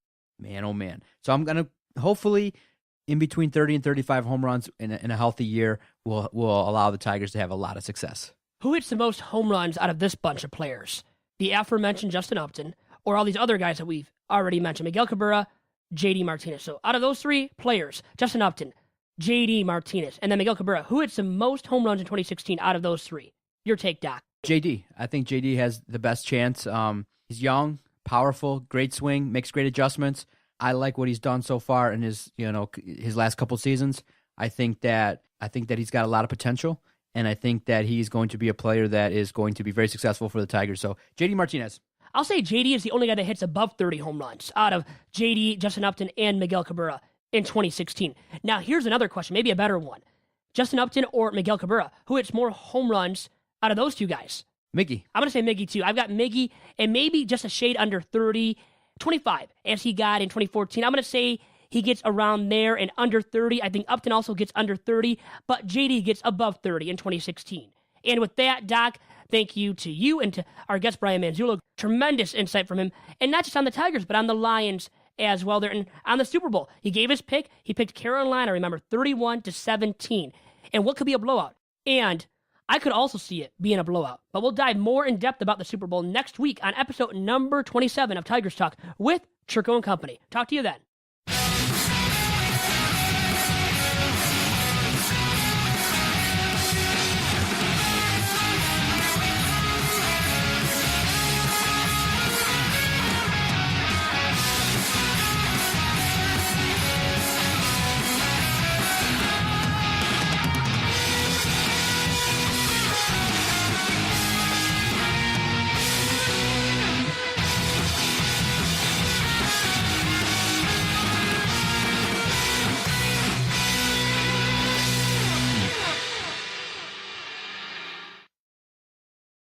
man, oh, man. So I'm going to hopefully in between 30 and 35 home runs in a healthy year will allow the Tigers to have a lot of success. Who hits the most home runs out of this bunch of players? The aforementioned Justin Upton or all these other guys that we've already mentioned, Miguel Cabrera, JD Martinez. So out of those three players, Justin Upton, JD Martinez, and then Miguel Cabrera, who hits the most home runs in 2016 out of those three? Your take, Doc. JD. I think JD has the best chance. He's young, powerful, great swing, makes great adjustments. I like what he's done so far in his last couple seasons. I think that he's got a lot of potential, and I think that he's going to be a player that is going to be very successful for the Tigers. So JD Martinez. I'll say JD is the only guy that hits above 30 home runs out of JD, Justin Upton, and Miguel Cabrera in 2016. Now, here's another question, maybe a better one. Justin Upton or Miguel Cabrera, who hits more home runs out of those two guys? Miggy. I'm going to say Miggy, too. I've got Miggy and maybe just a shade under 30, 25, as he got in 2014. I'm going to say he gets around there and under 30. I think Upton also gets under 30, but JD gets above 30 in 2016. And with that, Doc, thank you to you and to our guest, Brian Manzullo. Tremendous insight from him, and not just on the Tigers, but on the Lions as well. There and on the Super Bowl, he gave his pick. He picked Carolina, remember, 31-17. And what could be a blowout? And I could also see it being a blowout. But we'll dive more in depth about the Super Bowl next week on episode number 27 of Tigers Talk with Chirco and Company. Talk to you then.